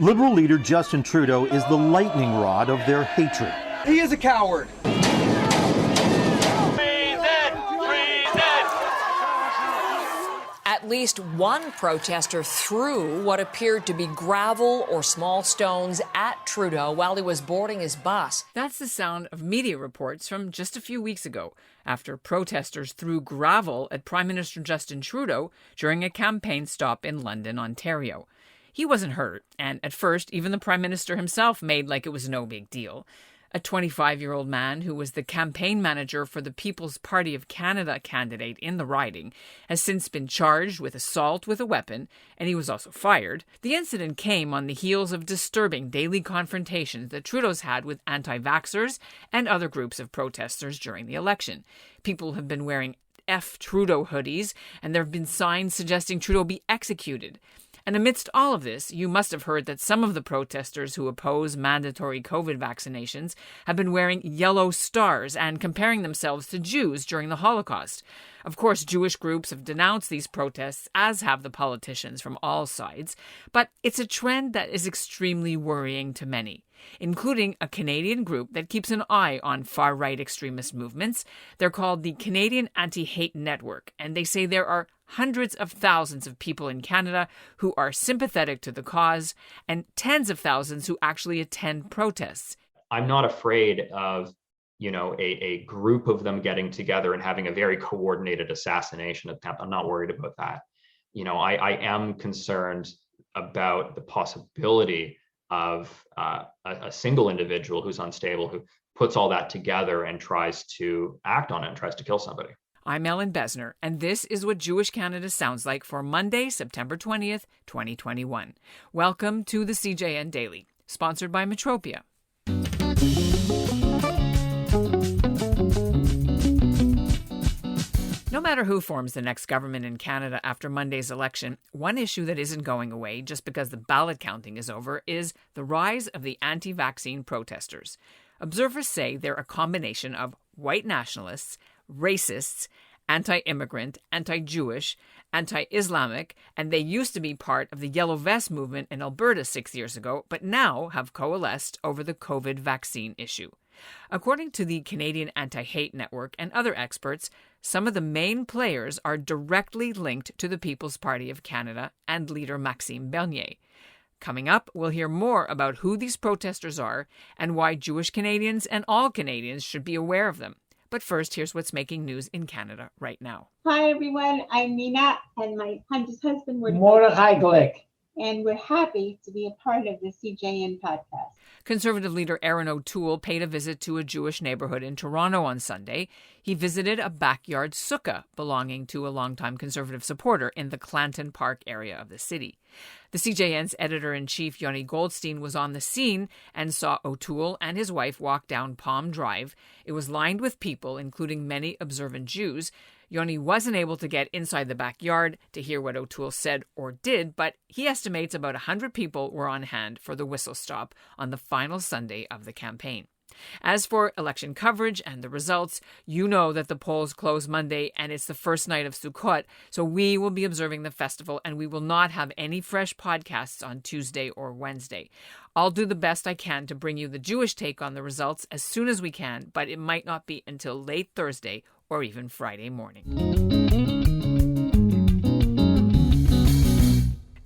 Liberal leader Justin Trudeau is the lightning rod of their hatred. He is a coward. At least one protester threw what appeared to be gravel or small stones at Trudeau while he was boarding his bus. That's the sound of media reports from just a few weeks ago, after protesters threw gravel at Prime Minister Justin Trudeau during a campaign stop in London, Ontario. He wasn't hurt, and at first, even the Prime Minister himself made like it was no big deal. A 25-year-old man who was the campaign manager for the People's Party of Canada candidate in the riding has since been charged with assault with a weapon, and he was also fired. The incident came on the heels of disturbing daily confrontations that Trudeau's had with anti-vaxxers and other groups of protesters during the election. People have been wearing F Trudeau hoodies, and there have been signs suggesting Trudeau be executed. And amidst all of this, you must have heard that some of the protesters who oppose mandatory COVID vaccinations have been wearing yellow stars and comparing themselves to Jews during the Holocaust. Of course, Jewish groups have denounced these protests, as have the politicians from all sides. But it's a trend that is extremely worrying to many, including a Canadian group that keeps an eye on far-right extremist movements. They're called the Canadian Anti-Hate Network, and they say there are hundreds of thousands of people in Canada who are sympathetic to the cause and tens of thousands who actually attend protests. I'm not afraid of, a group of them getting together and having a very coordinated assassination attempt. I'm not worried about that. I am concerned about the possibility of a single individual who's unstable, who puts all that together and tries to act on it and tries to kill somebody. I'm Ellen Besner, and this is what Jewish Canada sounds like for Monday, September 20th, 2021. Welcome to the CJN Daily, sponsored by Metropia. No matter who forms the next government in Canada after Monday's election, one issue that isn't going away just because the ballot counting is over is the rise of the anti-vaccine protesters. Observers say they're a combination of white nationalists, racists, anti-immigrant, anti-Jewish, anti-Islamic, and they used to be part of the Yellow Vest movement in Alberta 6 years ago, but now have coalesced over the COVID vaccine issue. According to the Canadian Anti-Hate Network and other experts, some of the main players are directly linked to the People's Party of Canada and leader Maxime Bernier. Coming up, we'll hear more about who these protesters are and why Jewish Canadians and all Canadians should be aware of them. But first, here's what's making news in Canada right now. Hi, everyone. I'm Nina, and my husband, Mordechai Glick. And we're happy to be a part of the CJN podcast. Conservative leader Erin O'Toole paid a visit to a Jewish neighborhood in Toronto on Sunday. He visited a backyard sukkah belonging to a longtime Conservative supporter in the Clanton Park area of the city. The CJN's editor-in-chief, Yoni Goldstein, was on the scene and saw O'Toole and his wife walk down Palm Drive. It was lined with people, including many observant Jews. Yoni wasn't able to get inside the backyard to hear what O'Toole said or did, but he estimates about 100 people were on hand for the whistle stop on the final Sunday of the campaign. As for election coverage and the results, you know that the polls close Monday and it's the first night of Sukkot, so we will be observing the festival and we will not have any fresh podcasts on Tuesday or Wednesday. I'll do the best I can to bring you the Jewish take on the results as soon as we can, but it might not be until late Thursday or even Friday morning.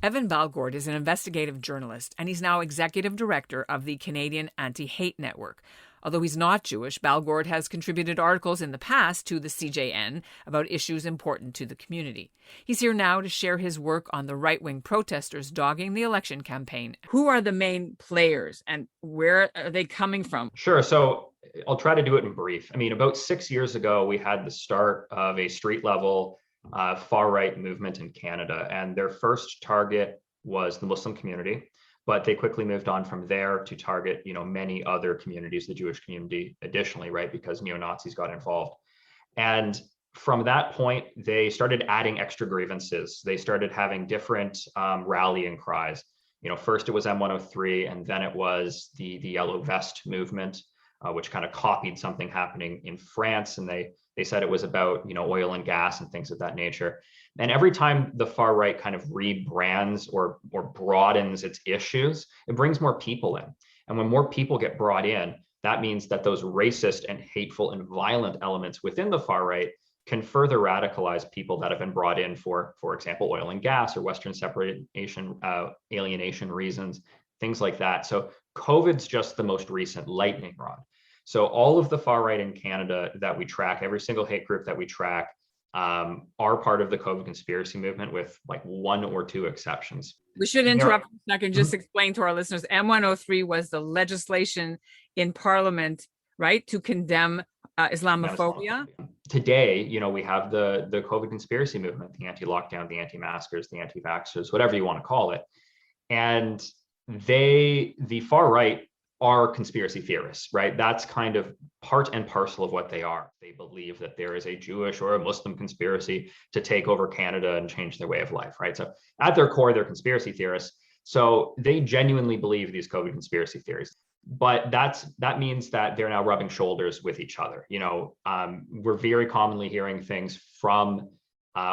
Evan Balgord is an investigative journalist, and he's now executive director of the Canadian Anti-Hate Network. Although he's not Jewish, Balgord has contributed articles in the past to the CJN about issues important to the community. He's here now to share his work on the right-wing protesters dogging the election campaign. Who are the main players, and where are they coming from? Sure. So I'll try to do it in brief. About 6 years ago, we had the start of a street-level far-right movement in Canada, and their first target was the Muslim community, but they quickly moved on from there to target, many other communities, the Jewish community additionally, right, because neo-Nazis got involved. And from that point, they started adding extra grievances. They started having different rallying cries. First it was M103, and then it was the Yellow Vest movement, which kind of copied something happening in France, and they said it was about oil and gas and things of that nature. And every time the far right kind of rebrands or broadens its issues, it brings more people in. And when more people get brought in, that means that those racist and hateful and violent elements within the far right can further radicalize people that have been brought in for example, oil and gas or Western separation, alienation reasons, things like that. So COVID's just the most recent lightning rod. So all of the far right in Canada that we track, every single hate group that we track, are part of the COVID conspiracy movement, with like one or two exceptions. We should interrupt for a second, just explain to our listeners. M103 was the legislation in Parliament, right, to condemn Islamophobia. Today, we have the COVID conspiracy movement, the anti-lockdown, the anti-maskers, the anti-vaxxers, whatever you want to call it. And the far right are conspiracy theorists, right? That's kind of part and parcel of what they are. They believe that there is a Jewish or a Muslim conspiracy to take over Canada and change their way of life, right? So at their core, they're conspiracy theorists. So they genuinely believe these COVID conspiracy theories. But that means that they're now rubbing shoulders with each other. We're very commonly hearing things from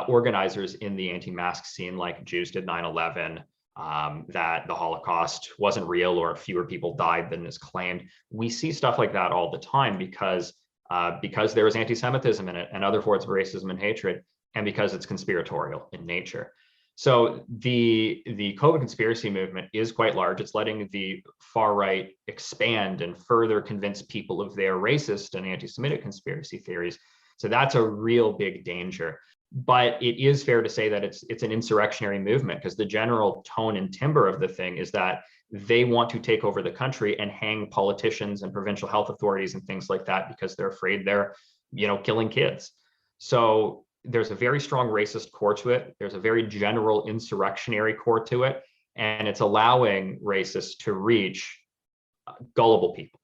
organizers in the anti-mask scene, like Jews did 9/11, that the Holocaust wasn't real or fewer people died than is claimed. We see stuff like that all the time because there is anti-Semitism in it and other forms of racism and hatred, and because it's conspiratorial in nature. So the COVID conspiracy movement is quite large. It's letting the far right expand and further convince people of their racist and anti-Semitic conspiracy theories. So that's a real big danger. But it is fair to say that it's an insurrectionary movement, because the general tone and timbre of the thing is that they want to take over the country and hang politicians and provincial health authorities and things like that, because they're afraid they're, killing kids. So there's a very strong racist core to it. There's a very general insurrectionary core to it, and it's allowing racists to reach gullible people.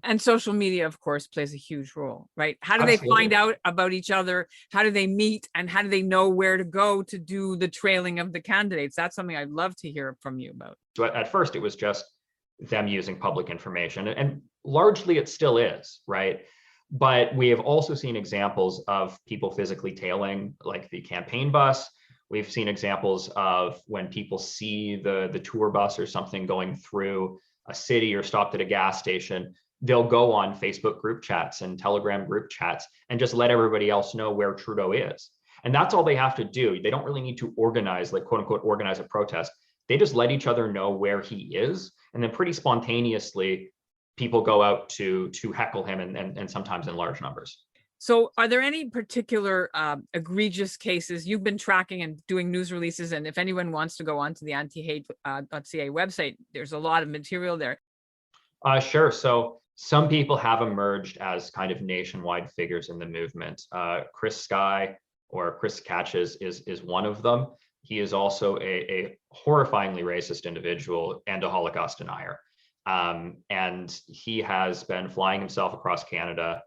And social media, of course, plays a huge role, right? How do Absolutely. they find out about each other? How do they meet? And how do they know where to go to do the trailing of the candidates? That's something I'd love to hear from you about. So at first, it was just them using public information, and largely it still is, right? But we have also seen examples of people physically tailing, like the campaign bus. We've seen examples of when people see the tour bus or something going through a city or stopped at a gas station, they'll go on Facebook group chats and Telegram group chats and just let everybody else know where Trudeau is. And that's all they have to do. They don't really need to organize, like quote unquote, organize a protest. They just let each other know where he is. And then pretty spontaneously, people go out to heckle him, and sometimes in large numbers. So are there any particular egregious cases you've been tracking and doing news releases? And if anyone wants to go onto the antihate.ca website, there's a lot of material there. Sure. So some people have emerged as kind of nationwide figures in the movement. Chris Sky, or Chris Catches, is one of them. He is also a horrifyingly racist individual and a Holocaust denier. And he has been flying himself across Canada.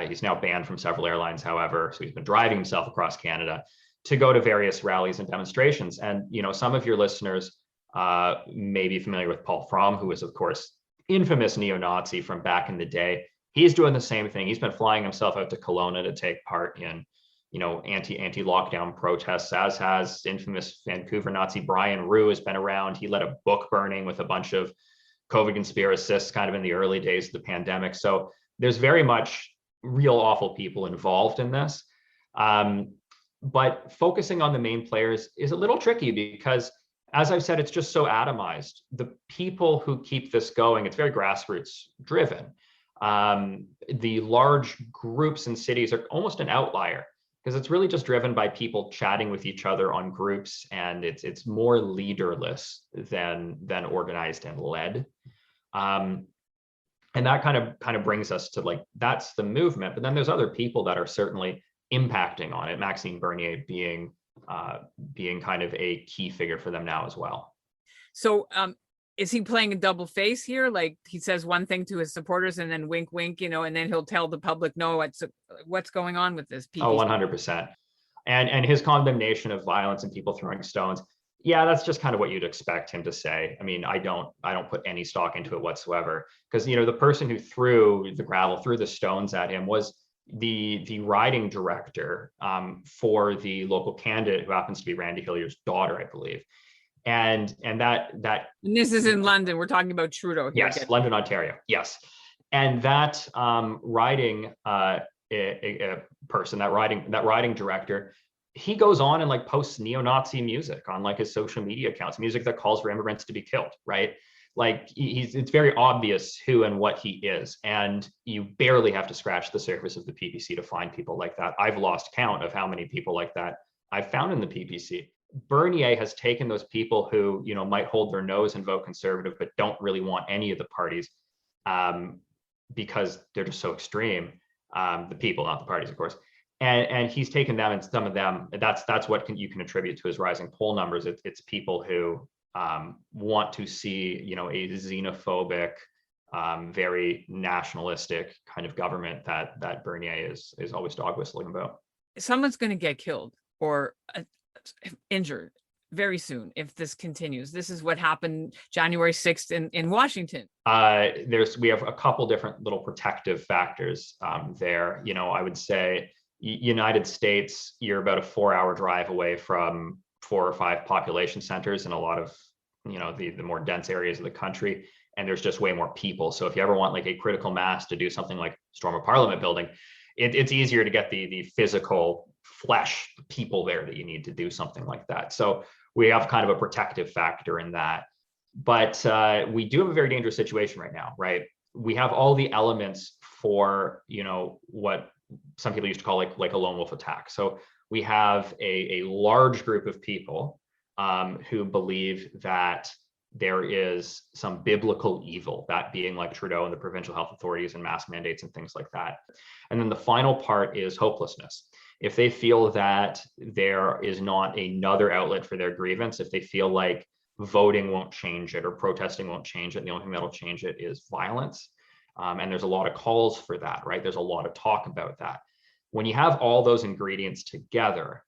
He's now banned from several airlines, however, so he's been driving himself across Canada to go to various rallies and demonstrations. And, some of your listeners may be familiar with Paul Fromm, who is, of course, infamous neo-Nazi from back in the day. He's doing the same thing. He's been flying himself out to Kelowna to take part in, anti-lockdown protests, as has infamous Vancouver Nazi Brian Ruhe has been around. He led a book burning with a bunch of COVID conspiracists kind of in the early days of the pandemic. So there's very much real awful people involved in this. But focusing on the main players is a little tricky because, as I've said, it's just so atomized. The people who keep this going, it's very grassroots driven. The large groups and cities are almost an outlier because it's really just driven by people chatting with each other on groups, and it's more leaderless than organized and led. And that kind of brings us to, like, that's the movement. But then there's other people that are certainly impacting on it. Maxime Bernier being kind of a key figure for them now as well. So is he playing a double face here? Like, he says one thing to his supporters and then wink, wink, and then he'll tell the public, no, what's going on with this? Oh, 100%. And his condemnation of violence and people throwing stones, Yeah, that's just kind of what you'd expect him to say. I mean, I don't put any stock into it whatsoever, because the person who threw the gravel, threw the stones at him was the riding director for the local candidate, who happens to be Randy Hillier's daughter, I believe. And this is in London. We're talking about Trudeau here. Yes, London, Ontario. Yes. And that riding person, that riding director, he goes on and posts neo-Nazi music on his social media accounts, music that calls for immigrants to be killed, right? It's very obvious who and what he is. And you barely have to scratch the surface of the PPC to find people like that. I've lost count of how many people like that I've found in the PPC. Bernier has taken those people who, might hold their nose and vote Conservative, but don't really want any of the parties because they're just so extreme. The people, not the parties, of course. And he's taken them, and some of them, that's what you can attribute to his rising poll numbers. It's people who want to see, a xenophobic, very nationalistic kind of government that Bernier is always dog whistling about. Someone's going to get killed or injured very soon if this continues. This is what happened January 6th in Washington. We have a couple different little protective factors there. I would say United States, you're about a 4-hour drive away from 4 or 5 population centers in a lot of, the more dense areas of the country. And there's just way more people. So if you ever want a critical mass to do something like storm a parliament building, it's easier to get the physical flesh people there that you need to do something like that. So we have kind of a protective factor in that. But we do have a very dangerous situation right now, right? We have all the elements for, what some people used to call like a lone wolf attack. So we have a large group of people who believe that there is some biblical evil, that being like Trudeau and the provincial health authorities and mask mandates and things like that. And then the final part is hopelessness. If they feel that there is not another outlet for their grievance, if they feel like voting won't change it or protesting won't change it, and the only thing that'll change it is violence. And there's a lot of calls for that, right? There's a lot of talk about that. When you have all those ingredients together,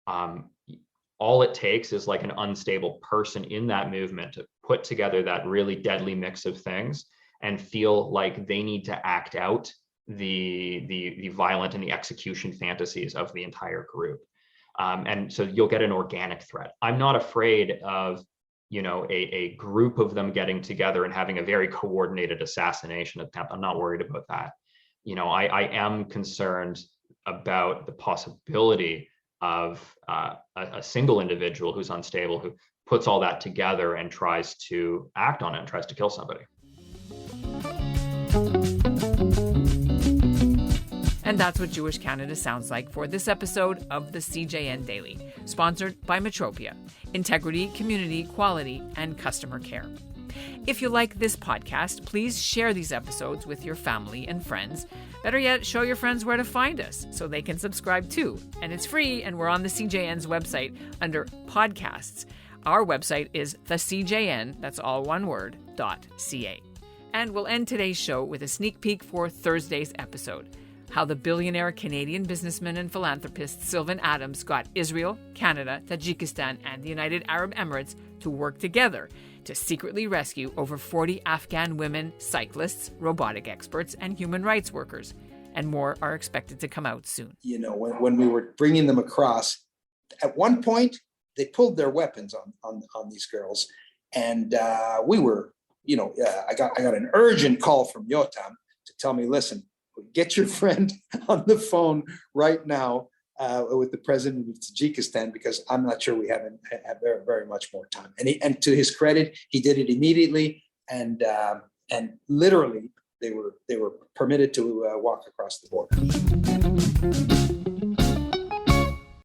all it takes is an unstable person in that movement to put together that really deadly mix of things and feel like they need to act out the violent and the execution fantasies of the entire group. And so you'll get an organic threat. I'm not afraid of, a group of them getting together and having a very coordinated assassination attempt. I'm not worried about that. I am concerned about the possibility of a single individual who's unstable, who puts all that together and tries to act on it and tries to kill somebody. And that's what Jewish Canada sounds like for this episode of the CJN Daily, sponsored by Metropia, integrity, community, quality, and customer care. If you like this podcast, please share these episodes with your family and friends. Better yet, show your friends where to find us so they can subscribe too. And it's free, and we're on the CJN's website under podcasts. Our website is thecjn, that's all one word, .ca. And we'll end today's show with a sneak peek for Thursday's episode. How the billionaire Canadian businessman and philanthropist Sylvan Adams got Israel, Canada, Tajikistan, and the United Arab Emirates to work together to secretly rescue over 40 Afghan women, cyclists, robotic experts, and human rights workers. And more are expected to come out soon. When we were bringing them across, at one point, they pulled their weapons on these girls. And we were, I got an urgent call from Yotam to tell me, listen, get your friend on the phone right now with the president of Tajikistan, because I'm not sure we have very, very much more time. And to his credit, he did it immediately, and literally they were permitted to walk across the border.